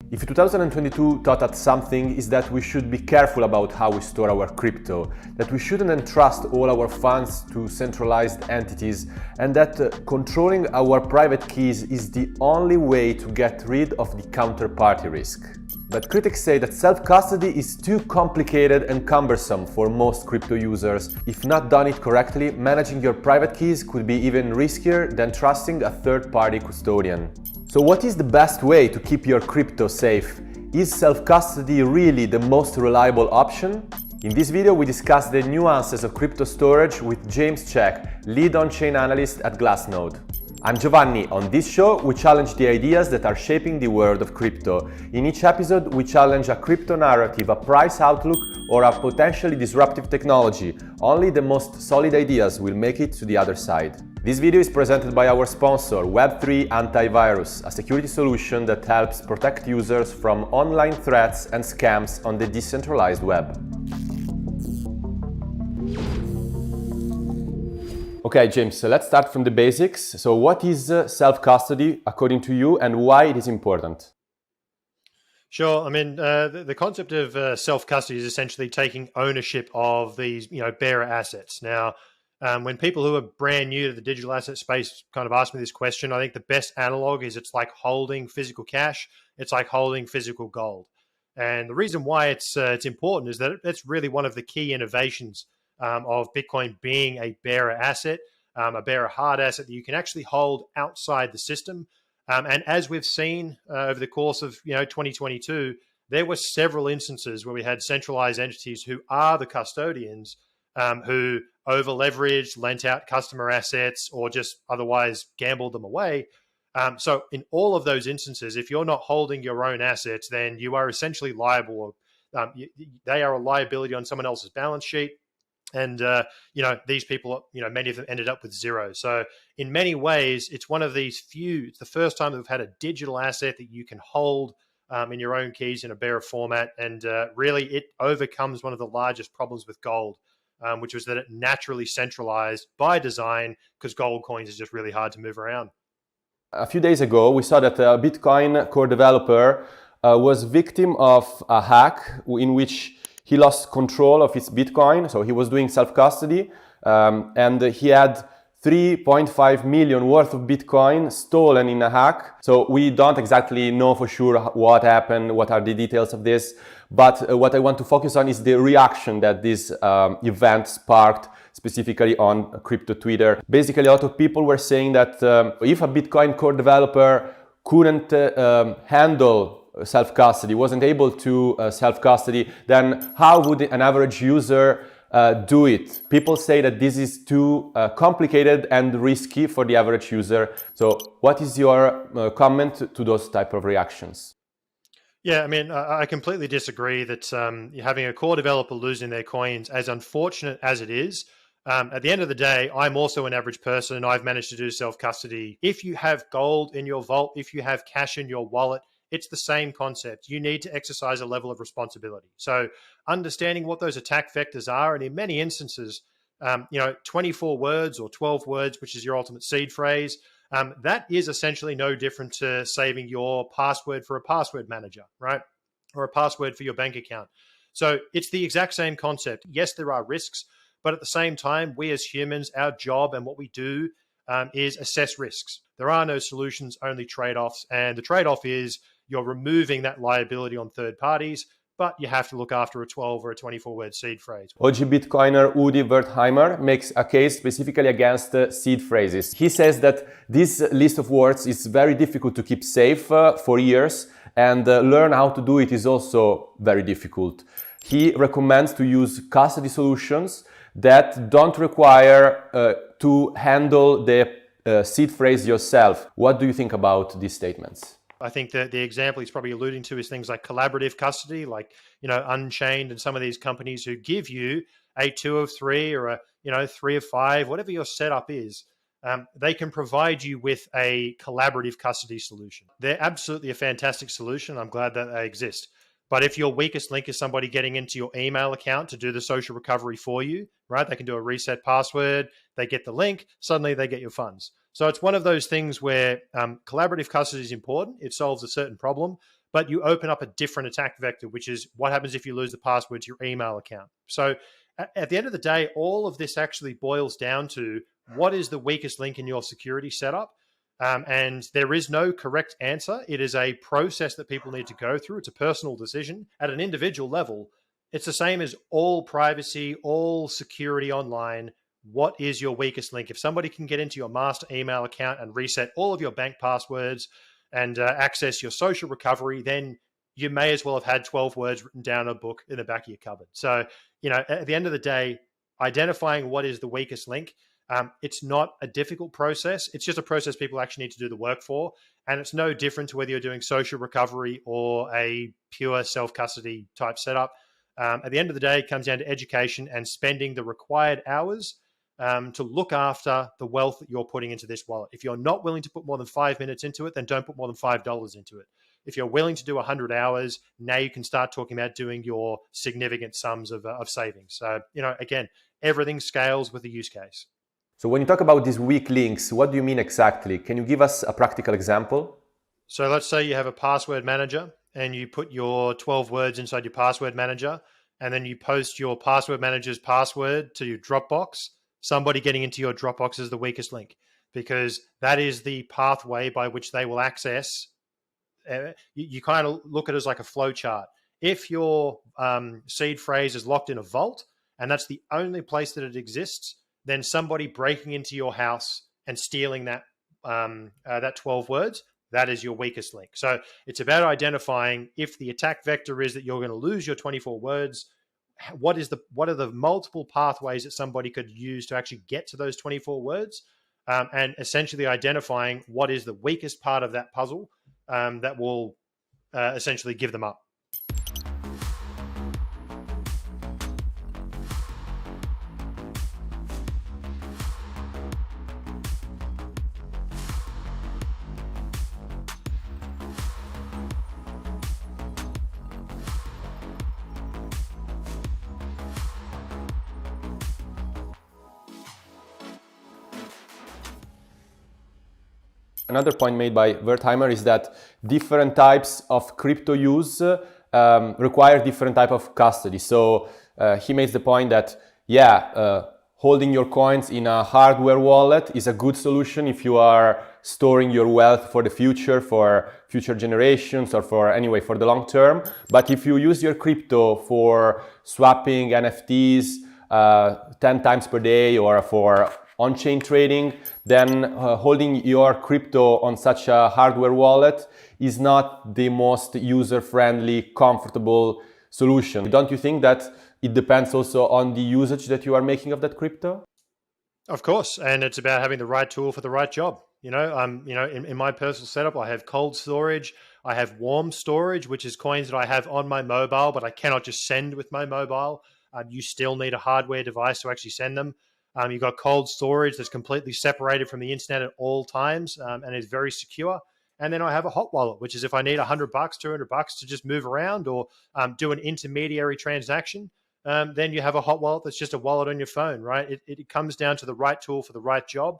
If 2022 taught us something, is that we should be careful about how we store our crypto, that we shouldn't entrust all our funds to centralized entities, and that controlling our private keys is the only way to get rid of the counterparty risk. But critics say that self-custody is too complicated and cumbersome for most crypto users. If not done it correctly, managing your private keys could be even riskier than trusting a third-party custodian. So what is the best way to keep your crypto safe? Is self-custody really the most reliable option? In this video, we discuss the nuances of crypto storage with James Check, lead on-chain analyst at Glassnode. I'm Giovanni. On this show, we challenge the ideas that are shaping the world of crypto. In each episode, we challenge a crypto narrative, a price outlook, or a potentially disruptive technology. Only the most solid ideas will make it to the other side. This video is presented by our sponsor, Web3 Antivirus, a security solution that helps protect users from online threats and scams on the decentralized web. Okay, James, so let's start from the basics. So what is self-custody according to you, and why it is important? Sure. I mean, the concept of self-custody is essentially taking ownership of these, bearer assets. Now, when people who are brand new to the digital asset space kind of ask me this question, I think the best analog is it's like holding physical cash. It's like holding physical gold. And the reason why it's important is that it's really one of the key innovations of Bitcoin being a bearer asset, a bearer hard asset that you can actually hold outside the system. And as we've seen over the course of 2022, there were several instances where we had centralized entities who are the custodians who over leveraged, lent out customer assets, or just otherwise gambled them away. So in all of those instances, if you're not holding your own assets, then you are essentially liable. They are a liability on someone else's balance sheet. And, these people, many of them ended up with zero. So in many ways, it's one of these few, it's the first time that we've had a digital asset that you can hold in your own keys in a bearer format. And really, it overcomes one of the largest problems with gold, which was that it naturally centralized by design because gold coins is just really hard to move around. A few days ago, we saw that a Bitcoin core developer was victim of a hack in which he lost control of his Bitcoin. So he was doing self-custody and he had 3.5 million worth of Bitcoin stolen in a hack. So we don't exactly know for sure what happened, what are the details of this. But what I want to focus on is the reaction that this event sparked, specifically on crypto Twitter. Basically, a lot of people were saying that if a Bitcoin core developer couldn't handle self-custody, wasn't able to self-custody, then how would an average user do it? People say that this is too complicated and risky for the average user. So what is your comment to those type of reactions? Yeah, I mean, I completely disagree that having a core developer losing their coins, as unfortunate as it is, at the end of the day, I'm also an average person. I've managed to do self-custody. If you have gold in your vault, if you have cash in your wallet, it's the same concept. You need to exercise a level of responsibility. So understanding what those attack vectors are, and in many instances, 24 words or 12 words, which is your ultimate seed phrase, that is essentially no different to saving your password for a password manager, right? Or a password for your bank account. So it's the exact same concept. Yes, there are risks, but at the same time, we as humans, our job and what we do is assess risks. There are no solutions, only trade-offs. And the trade-off is you're removing that liability on third parties, but you have to look after a 12 or a 24-word seed phrase. OG Bitcoiner Udi Wertheimer makes a case specifically against seed phrases. He says that this list of words is very difficult to keep safe for years, and learn how to do it is also very difficult. He recommends to use custody solutions that don't require to handle the seed phrase yourself. What do you think about these statements? I think that the example he's probably alluding to is things like collaborative custody, like, Unchained and some of these companies who give you a 2 of 3 or a, 3 of 5, whatever your setup is. They can provide you with a collaborative custody solution. They're absolutely a fantastic solution. I'm glad that they exist. But if your weakest link is somebody getting into your email account to do the social recovery for you, right? They can do a reset password, they get the link, suddenly they get your funds. So it's one of those things where collaborative custody is important. It solves a certain problem, but you open up a different attack vector, which is what happens if you lose the password to your email account. So at the end of the day, all of this actually boils down to what is the weakest link in your security setup. And there is no correct answer. It is a process that people need to go through. It's a personal decision at an individual level. It's the same as all privacy, all security online. What is your weakest link? If somebody can get into your master email account and reset all of your bank passwords and access your social recovery, then you may as well have had 12 words written down in a book in the back of your cupboard. So, at the end of the day, identifying what is the weakest link, it's not a difficult process. It's just a process people actually need to do the work for. And it's no different to whether you're doing social recovery or a pure self-custody type setup. At the end of the day, it comes down to education and spending the required hours to look after the wealth that you're putting into this wallet. If you're not willing to put more than 5 minutes into it, then don't put more than $5 into it. If you're willing to do 100 hours, now you can start talking about doing your significant sums of savings. So, again, everything scales with the use case. So when you talk about these weak links, what do you mean exactly? Can you give us a practical example? So let's say you have a password manager and you put your 12 words inside your password manager, and then you post your password manager's password to your Dropbox. Somebody getting into your Dropbox is the weakest link, because that is the pathway by which they will access. You kind of look at it as like a flow chart. If your seed phrase is locked in a vault and that's the only place that it exists, then somebody breaking into your house and stealing that 12 words, that is your weakest link. So it's about identifying if the attack vector is that you're going to lose your 24 words. What are the multiple pathways that somebody could use to actually get to those 24 words, and essentially identifying what is the weakest part of that puzzle that will essentially give them up. Another point made by Wertheimer is that different types of crypto use require different type of custody. So he makes the point that, holding your coins in a hardware wallet is a good solution if you are storing your wealth for the future, for future generations, or for the long term. But if you use your crypto for swapping NFTs 10 times per day or for on-chain trading, then holding your crypto on such a hardware wallet is not the most user-friendly, comfortable solution. Don't you think that it depends also on the usage that you are making of that crypto? Of course, and it's about having the right tool for the right job. In my personal setup, I have cold storage, I have warm storage, which is coins that I have on my mobile, but I cannot just send with my mobile. You still need a hardware device to actually send them. You've got cold storage that's completely separated from the internet at all times and is very secure. And then I have a hot wallet, which is if I need $100, $200 to just move around or do an intermediary transaction, then you have a hot wallet that's just a wallet on your phone, right? It comes down to the right tool for the right job.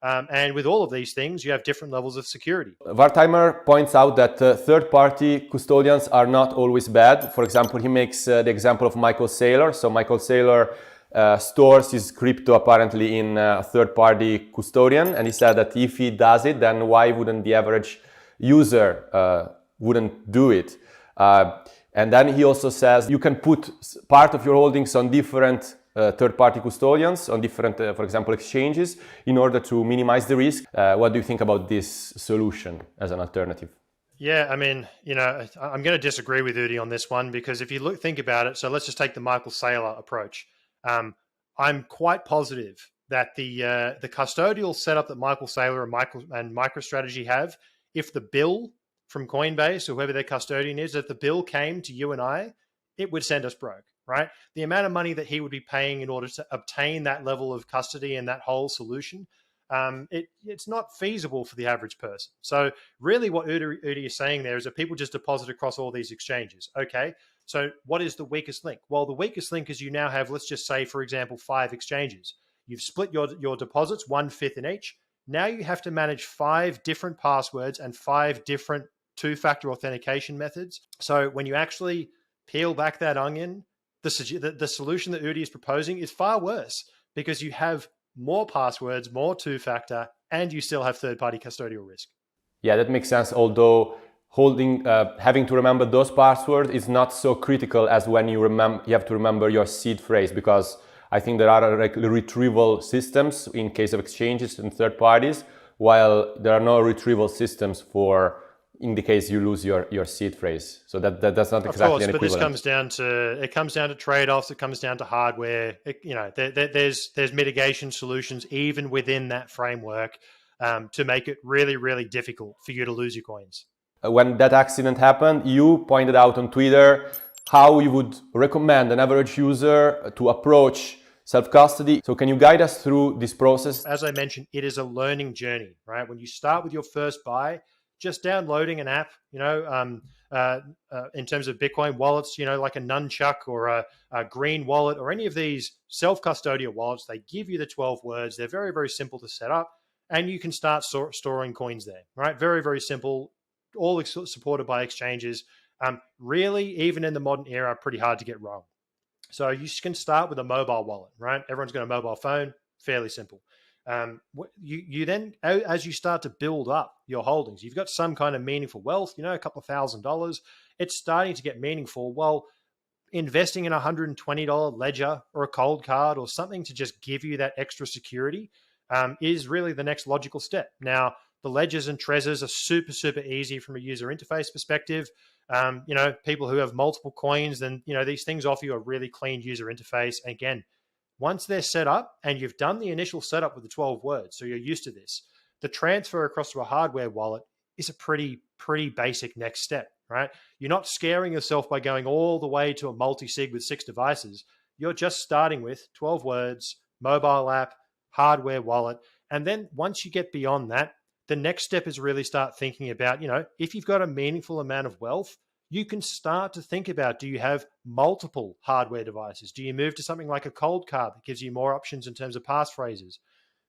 And with all of these things, you have different levels of security. Wertheimer points out that third-party custodians are not always bad. For example, he makes the example of Michael Saylor. So Michael Saylor stores his crypto apparently in a third-party custodian, and he said that if he does it, then why wouldn't the average user wouldn't do it? And then he also says you can put part of your holdings on different third-party custodians, on different, for example, exchanges, in order to minimize the risk. What do you think about this solution as an alternative? Yeah, I mean, I'm going to disagree with Udi on this one, because if you think about it, so let's just take the Michael Saylor approach. I'm quite positive that the custodial setup that Michael Saylor and MicroStrategy have, if the bill from Coinbase or whoever their custodian is, if the bill came to you and I, it would send us broke, right? The amount of money that he would be paying in order to obtain that level of custody and that whole solution, it's not feasible for the average person. So really what Udi is saying there is that people just deposit across all these exchanges. Okay, so what is the weakest link? Well, the weakest link is you now have, let's just say, for example, 5 exchanges. You've split your deposits 1/5 in each. Now you have to manage 5 different passwords and 5 different two-factor authentication methods. So when you actually peel back that onion, the solution that Udi is proposing is far worse, because you have more passwords, more two-factor, and you still have third-party custodial risk. Yeah, that makes sense. Although having to remember those passwords is not so critical as when you have to remember your seed phrase, because I think there are retrieval systems in case of exchanges and third parties, while there are no retrieval systems in the case you lose your seed phrase. So that's not exactly an equivalent. But this comes down to trade-offs. It comes down to hardware. There's mitigation solutions even within that framework to make it really, really difficult for you to lose your coins. When that accident happened, you pointed out on Twitter how you would recommend an average user to approach self-custody. So can you guide us through this process? As I mentioned, it is a learning journey, right? When you start with your first buy, just downloading an app, in terms of Bitcoin wallets, like a Nunchuck or a Green Wallet or any of these self-custodial wallets, they give you the 12 words. They're very, very simple to set up, and you can start storing coins there, right? Very, very simple, all supported by exchanges. Really, even in the modern era, pretty hard to get wrong. So you can start with a mobile wallet, right? Everyone's got a mobile phone, fairly simple. You then, as you start to build up your holdings, you've got some kind of meaningful wealth, a couple of $1,000, it's starting to get meaningful. Well, investing in a $120 ledger or a cold card or something to just give you that extra security is really the next logical step. Now, the ledgers and Trezors are super, super easy from a user interface perspective. People who have multiple coins, then, these things offer you a really clean user interface. And again, once they're set up and you've done the initial setup with the 12 words, so you're used to this, the transfer across to a hardware wallet is a pretty basic next step, right? You're not scaring yourself by going all the way to a multi-sig with 6 devices. You're just starting with 12 words, mobile app, hardware wallet. And then once you get beyond that, the next step is really start thinking about, if you've got a meaningful amount of wealth, you can start to think about, do you have multiple hardware devices? Do you move to something like a cold card that gives you more options in terms of passphrases?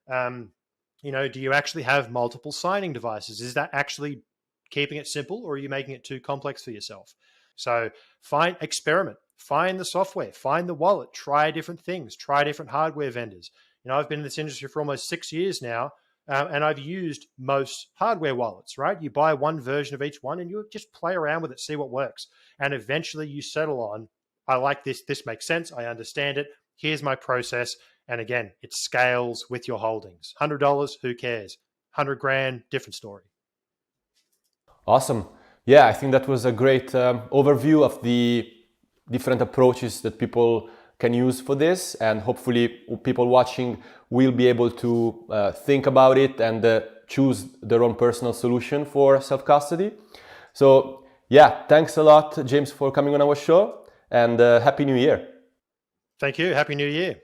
Do you actually have multiple signing devices? Is that actually keeping it simple, or are you making it too complex for yourself? So experiment, find the software, find the wallet, try different things, try different hardware vendors. I've been in this industry for almost 6 years now. And I've used most hardware wallets, right? You buy one version of each one and you just play around with it, see what works. And eventually you settle on, I like this, this makes sense, I understand it, here's my process. And again, it scales with your holdings. $100, who cares? 100 grand, different story. Awesome. Yeah, I think that was a great overview of the different approaches that people can use for this, and hopefully people watching will be able to think about it and choose their own personal solution for self-custody. So yeah, thanks a lot, James, for coming on our show, and Happy New Year. Thank you. Happy New Year.